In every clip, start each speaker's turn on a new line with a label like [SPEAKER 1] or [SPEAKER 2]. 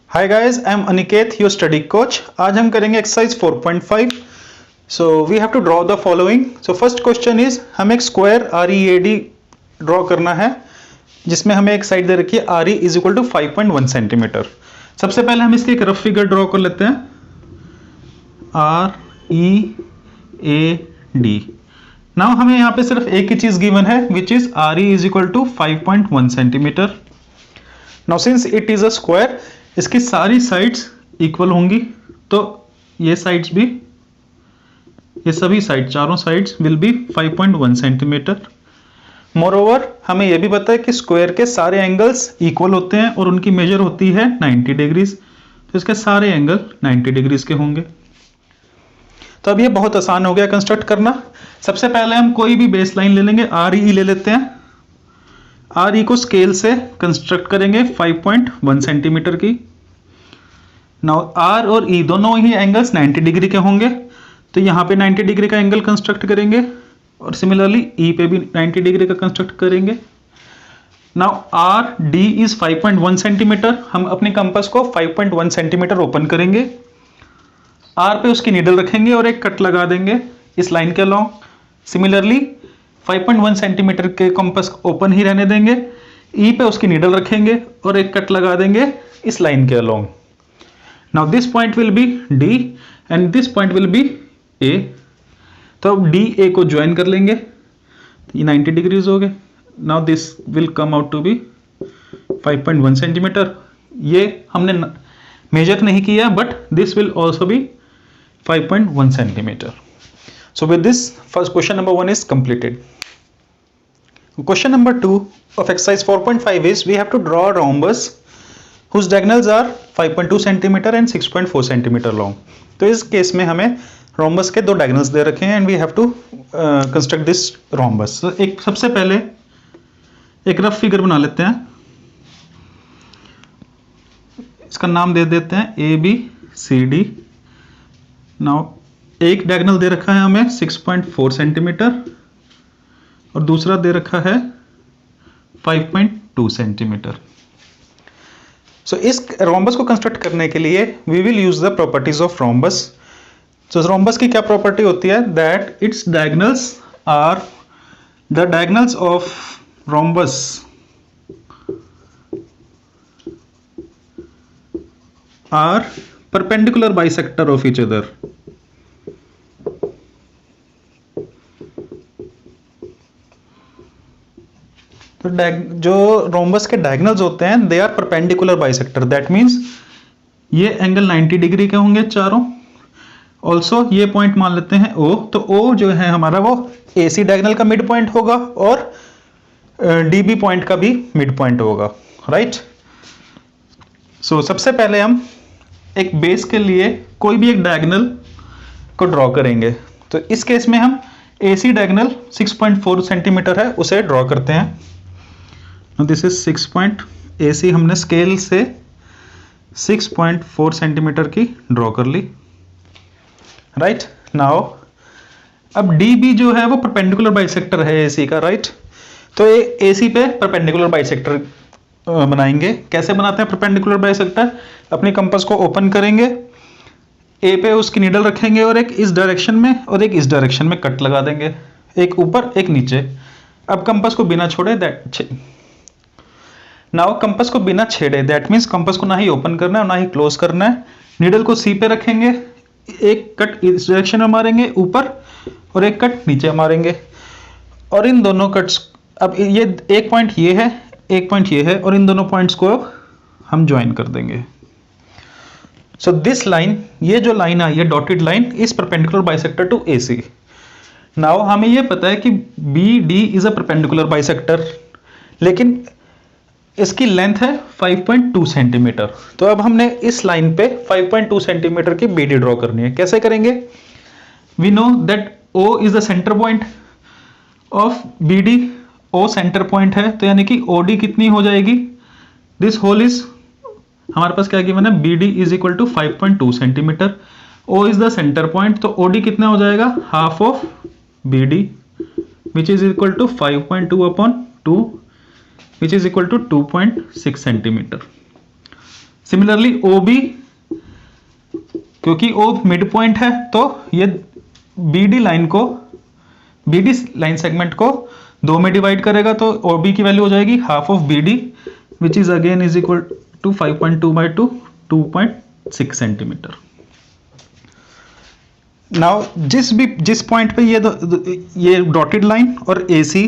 [SPEAKER 1] Hi guys, I am Aniket, your study coach. आज हम करेंगे exercise 4.5। So we have to draw the following. So first question is, हमें एक square R E A D draw करना है जिसमें हमें एक साइड दे रखी है R E is equal to 5.1 centimetre. सबसे पहले हम इसकी एक रफ फिगर ड्रॉ कर लेते हैं, R E A D. Now हमें यहाँ पे सिर्फ एक ही चीज गिवन है which is R E is equal to 5.1 centimetre. Now since it is a square, इसकी सारी साइड्स इक्वल होंगी, तो ये साइड्स भी, ये सभी साइड, चारों sides will be 5.1 centimetre. Moreover हमें यह भी पता है कि स्क्वायर के सारे एंगल्स इक्वल होते हैं और उनकी मेजर होती है 90 डिग्रीज, तो इसके सारे एंगल 90 डिग्रीज के होंगे। तो अब ये बहुत आसान हो गया कंस्ट्रक्ट करना। सबसे पहले हम कोई भी बेस लाइन ले लेंगे, आर ई ले लेते हैं। आर ई को स्केल से कंस्ट्रक्ट करेंगे 5.1 सेंटीमीटर की। नाउ आर और ई दोनों ही एंगल्स 90 डिग्री के होंगे, तो यहाँ पे 90 डिग्री का एंगल कंस्ट्रक्ट करेंगे और सिमिलरली ई पे भी 90 डिग्री का कंस्ट्रक्ट करेंगे। Now R D is 5.1 centimetre. हम अपने कंपास को 5.1 सेंटीमीटर ओपन करेंगे, आर पे उसकी नीडल रखेंगे और एक कट लगा देंगे इस लाइन के अलॉन्ग। सिमिलरली 5.1 सेंटीमीटर के कंपास ओपन ही रहने देंगे, ई पे उसकी नीडल रखेंगे और एक कट लगा देंगे इस लाइन के along. Now this point will be D and this point will be A. तो अब डी ए को ज्वाइन कर लेंगे, ये 90 डिग्रीज हो गए। Now this will come out to be 5.1 centimetre. ये हमने मेजर नहीं किया, but this will also be 5.1 centimetre. So with this, first question number 1 is completed. Question number 2 of exercise 4.5 is, we have to draw a rhombus whose diagonals are 5.2 centimeter and 6.4 centimeter long. तो इस case में हमें rhombus के दो diagonals दे रखे हैं and we have to construct this rhombus. So एक सबसे पहले एक रफ फिगर बना लेते हैं, इसका नाम दे देते हैं A B C D. Now एक डायगोनल दे रखा है हमें 6.4 सेंटीमीटर और दूसरा दे रखा है 5.2 सेंटीमीटर। सो इस रोम्बस को कंस्ट्रक्ट करने के लिए we will use the properties of rhombus. तो रोम्बस की क्या प्रॉपर्टी होती है, that its diagonals are, the diagonals of rhombus are perpendicular bisector of each other. तो जो रोम्बस के डायगोनल्स होते हैं they are perpendicular bisector, that means ये एंगल 90 डिग्री के होंगे चारों। ऑल्सो ये पॉइंट मान लेते हैं ओ, तो ओ जो है हमारा वो ए सी डायगोनल का मिड पॉइंट होगा और डी बी पॉइंट का भी मिड पॉइंट होगा, राइट। सो सबसे पहले हम एक बेस के लिए कोई भी एक डायगोनल को ड्रॉ करेंगे। तो इस केस में हम ए सी डायगोनल 6.4 सेंटीमीटर है उसे ड्रॉ करते हैं। दिस इज 6 पॉइंट, ए सी हमने स्केल से 6.4 सेंटीमीटर की ड्रॉ कर ली, राइट। नाउ अब डी बी जो है वो परपेंडिकुलर बाइसेक्टर है ए सी का, राइट। तो ये ए सी पे परपेंडिकुलर बाइसेक्टर बनाएंगे। कैसे बनाते हैं परपेंडिकुलर बाइसेक्टर, अपनी कंपास को ओपन करेंगे, ए पे उसकी नीडल रखेंगे और एक इस डायरेक्शन में और एक इस डायरेक्शन में कट लगा देंगे, एक ऊपर एक नीचे। अब कंपास को बिना छोड़े नाउ कंपास को बिना छेड़े, दैट मीन्स कंपास को ना ही ओपन करना है और ना ही क्लोज करना है। नीडल को सी पे रखेंगे, एक कट इस डायरेक्शन में मारेंगे ऊपर और एक कट नीचे मारेंगे, और इन दोनों कट्स, अब ये एक पॉइंट ये है, एक पॉइंट ये है, और इन दोनों पॉइंट्स को हम ज्वाइन कर देंगे। सो दिस लाइन, ये जो लाइन आई है dotted line, is perpendicular bisector to A C. Now हमें ये पता है कि B D is a perpendicular bisector, लेकिन इसकी लेंथ है 5.2 सेंटीमीटर। तो अब हमने इस लाइन पे 5.2 सेंटीमीटर की बी डी ड्रॉ करनी है। कैसे करेंगे, we know that O is the centre point of B D. O centre point है, तो यानी कि ओ डी कितनी हो जाएगी, दिस होल इज, हमारे पास क्या गिवन है, B D is equal to 5.2 centimetre. O is the centre point, तो ओ डी कितना हो जाएगा, half of B D which is equal to 5.2 upon 2 which is equal to 2.6 centimetre. Similarly O B, क्योंकि O mid point है तो ये BD line segment को 2 में डिवाइड करेगा, तो OB की वैल्यू हो जाएगी half of BD which is again is equal to 5.2/2, 2.6 centimetre. Now जिस पॉइंट पे ये डॉटेड लाइन और AC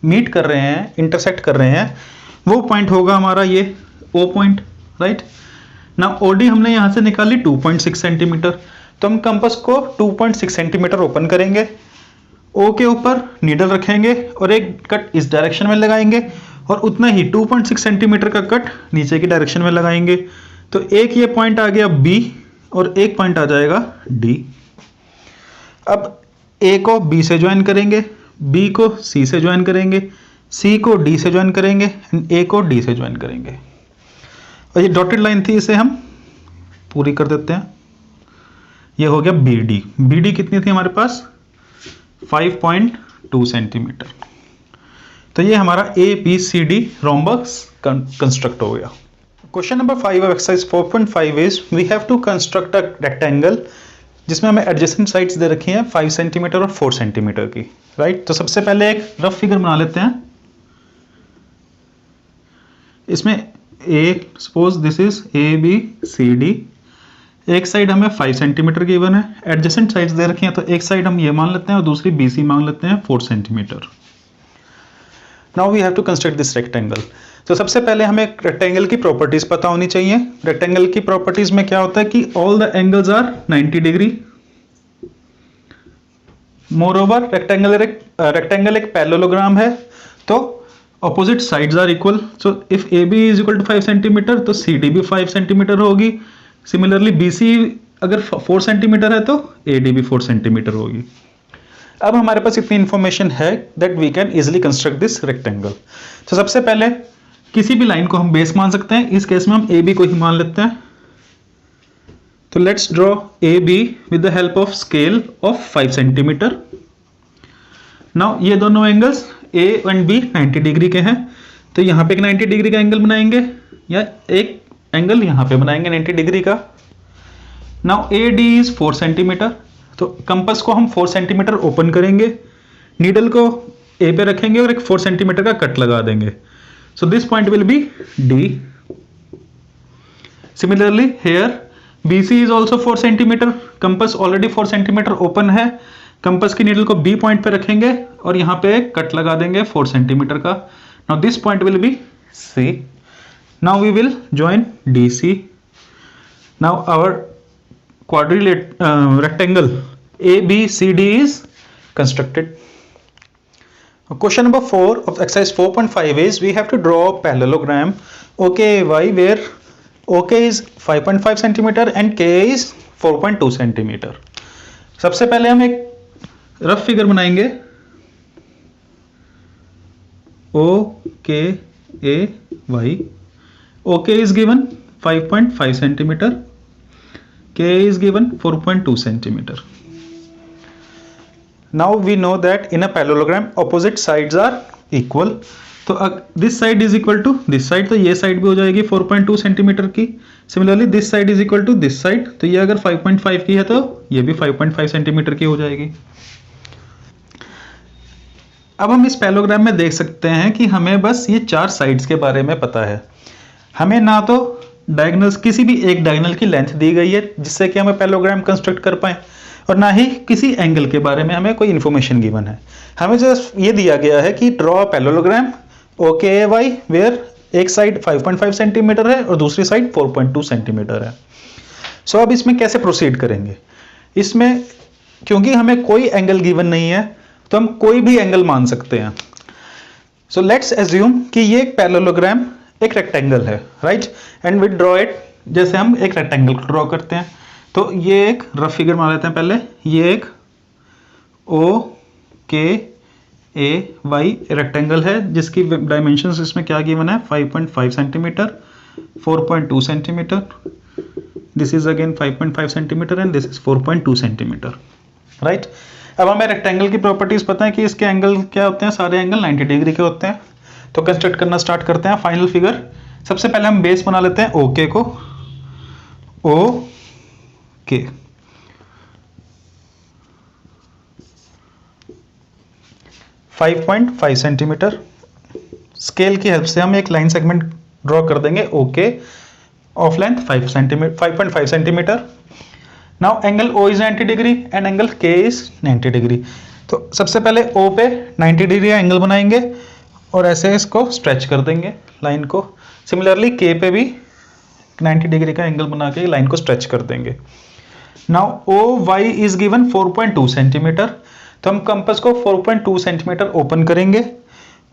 [SPEAKER 1] मीट कर रहे हैं, इंटरसेक्ट कर रहे हैं, वो पॉइंट होगा हमारा ये O point, right. Now OD हमने यहां से निकाली 2.6 सेंटीमीटर, तो हम कंपास को 2.6 सेंटीमीटर ओपन करेंगे, O के ऊपर नीडल रखेंगे और एक कट इस डायरेक्शन में लगाएंगे और उतना ही 2.6 सेंटीमीटर का कट नीचे की डायरेक्शन में लगाएंगे। तो एक ये पॉइंट आ गया B और एक पॉइंट आ जाएगा D। अब A को B से ज्वाइन करेंगे, B को C से ज्वाइन करेंगे, C को D से ज्वाइन करेंगे, A को D से ज्वाइन करेंगे। और ये डॉटेड लाइन थी, इसे हम पूरी कर देते हैं। ये हो गया BD। BD कितनी थी हमारे पास? 5.2 सेंटीमीटर। तो ये हमारा ABCD रोम्बस कंस्ट्रक्ट हो गया। Question number 5 of exercise 4.5 is we have to construct a rectangle जिसमें हमें एडजेसेंट साइड्स दे रखी हैं 5 सेंटीमीटर और 4 सेंटीमीटर की, राइट। तो सबसे पहले एक रफ फिगर बना लेते हैं। इसमें सपोज दिस इज ABCD, एक साइड हमें 5 सेंटीमीटर गिवन है, एडजेसेंट साइड्स दे रखी हैं, तो एक साइड हम ये मान लेते हैं और दूसरी BC मान लेते हैं 4 centimetre. Now we have to construct this rectangle. तो सबसे पहले हमें रेक्टेंगल की प्रॉपर्टीज पता होनी चाहिए। रेक्टेंगल की प्रॉपर्टीज में क्या होता है कि all the angles are 90 degree. Moreover rectangle एक पैरेललोग्राम है, तो opposite sides are equal. So if AB is equal to 5 centimetre तो CD भी 5 सेंटीमीटर होगी। सिमिलरली BC अगर 4 सेंटीमीटर है तो AD भी 4 सेंटीमीटर होगी। अब हमारे पास इतनी इंफॉर्मेशन है that we can easily construct this rectangle. तो सबसे पहले किसी भी लाइन को हम बेस मान सकते हैं, इस केस में हम AB को ही मान लेते हैं। तो let's draw AB with the help of scale of 5 centimetre. Now ये दोनों angles A and B 90 degree के हैं, तो यहाँ पे एक 90 डिग्री का एंगल बनाएंगे या एक एंगल यहाँ पे बनाएंगे 90 डिग्री का। नाउ AD इज 4 सेंटीमीटर, तो कंपास को हम 4 सेंटीमीटर ओपन करेंगे, नीडल को A पे रखेंगे और एक 4 सेंटीमीटर का कट लगा देंगे। So this point will B D। Similarly here BC is also 4 centimetre, compass already 4 centimetre open है, कंपास की नीडल को B पॉइंट पे रखेंगे और यहाँ पे एक कट लगा देंगे 4 सेंटीमीटर का। Now this point will B C। Now we will join DC. Now our rectangle ABCD is constructed. Question number 4 of exercise 4.5 is we have to draw a parallelogram OKAY where OK is 5.5 centimeter and KA is 4.2 centimeter. सबसे पहले हम एक rough figure बनाएंगे OKAY. OK is given 5.5 centimeter, K is given 4.2 centimeter. Now we know that in a parallelogram opposite sides are equal. तो this side is equal to this side, तो ये side भी हो जाएगी 4.2 सेंटीमीटर की। Similarly this side is equal to this side, तो ये अगर 5.5 की है तो ये भी 5.5 सेंटीमीटर की हो जाएगी। अब हम इस पैरेललोग्राम में देख सकते हैं कि हमें बस ये 4 साइड्स के बारे में पता है। हमें ना तो डायगोनल्स, किसी भी एक डायगोनल की लेंथ दी गई है जिससे कि हमें पैरेललोग्राम कंस्ट्रक्ट कर पाए, और ना ही किसी एंगल के बारे में हमें कोई इन्फॉर्मेशन गिवन है। हमें जस्ट ये दिया गया है कि ड्रॉ पैरेललोग्राम OKAY वेयर एक साइड 5.5 सेंटीमीटर है और दूसरी साइड 4.2 सेंटीमीटर है। सो अब इसमें कैसे प्रोसीड करेंगे? इसमें क्योंकि हमें कोई एंगल गिवन नहीं है तो हम कोई भी एंगल मान सकते हैं। सो लेट्स एज्यूम कि ये एक पैरेललोग्राम एक रेक्टेंगल है, right, and we draw it जैसे हम एक रेक्टेंगल को ड्रॉ करते हैं। तो ये एक रफ फिगर मान लेते हैं पहले। ये एक OKAY रेक्टेंगल है जिसकी डायमेंशंस इसमें क्या गिवन है 5.5 centimetre, 4.2 centimetre, this is again 5.5 centimetre and this is 4.2 centimetre, right. अब हमें रेक्टेंगल की प्रॉपर्टीज पता है कि इसके एंगल क्या होते हैं, सारे एंगल 90 डिग्री के होते हैं। तो कंस्ट्रक्ट करना स्टार्ट करते हैं फाइनल फिगर। सबसे पहले हम बेस बना लेते हैं OK को। ओके। Five 5.5 centimetre. स्केल की हेल्प से हम एक लाइन सेगमेंट ड्रॉ कर देंगे okay, of length 5 centimetre, 5.5 centimetre. Now angle O is 90 degree and angle K is 90 degree. तो सबसे पहले O पे 90 डिग्री का एंगल बनाएंगे और ऐसे इसको स्ट्रेच कर देंगे लाइन को। सिमिलरली K पे भी 90 डिग्री का एंगल बना के लाइन को स्ट्रेच कर देंगे। Now OY is given 4.2 centimetre. तो हम कंपास को 4.2 सेंटीमीटर ओपन करेंगे,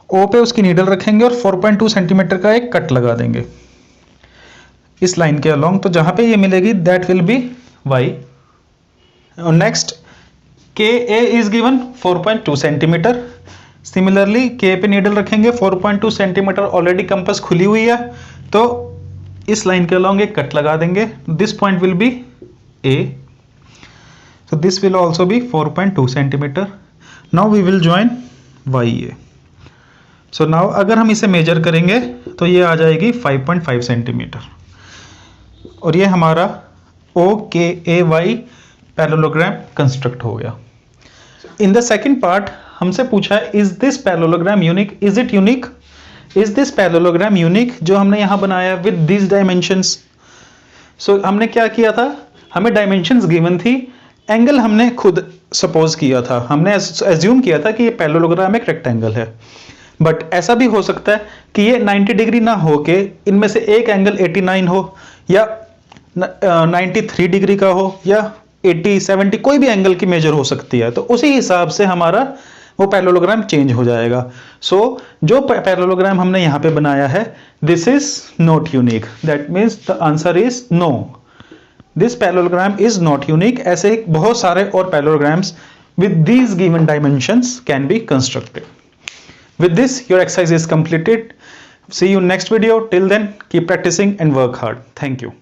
[SPEAKER 1] O पे उसकी नीडल रखेंगे और 4.2 सेंटीमीटर का एक कट लगा देंगे इस लाइन के अलोंग। तो जहां पे ये मिलेगी दैट विल बी Y। और next KA is given 4.2 centimetre. Similarly K पे नीडल रखेंगे, 4.2 सेंटीमीटर ऑलरेडी कंपास खुली हुई है, तो इस लाइन के अलोंग एक कट लगा देंगे। This point will be A, so this will also be 4.2 centimetre. Now we will join YA। So now अगर हम इसे मेजर करेंगे तो ये आ जाएगी 5.5 सेंटीमीटर और ये हमारा OKAY पैरेललोग्राम कंस्ट्रक्ट हो गया। इन द सेकेंड पार्ट हमसे पूछा है is this parallelogram unique, is it unique, is this parallelogram unique जो हमने यहाँ बनाया विद दिस डायमेंशंस। सो हमने क्या किया था, हमें डायमेंशंस गिवन थी, एंगल हमने खुद सपोज किया था, हमने एज्यूम किया था कि ये पैरेललोग्राम एक रेक्टेंगल है। बट ऐसा भी हो सकता है कि ये 90 डिग्री ना हो के इनमें से एक एंगल 89 हो या 93 डिग्री का हो या 80, 70, कोई भी एंगल की मेजर हो सकती है। तो उसी हिसाब से हमारा वो पैरेललोग्राम चेंज हो जाएगा। सो जो पैरेललोग्राम हमने यहाँ पे बनाया है this is not unique, that means the answer is no, this parallelogram is not unique. ऐसे बहुत सारे और parallelograms with these given dimensions can be constructed. With this your exercise is completed. See you next video. Till then keep practicing and work hard. Thank you.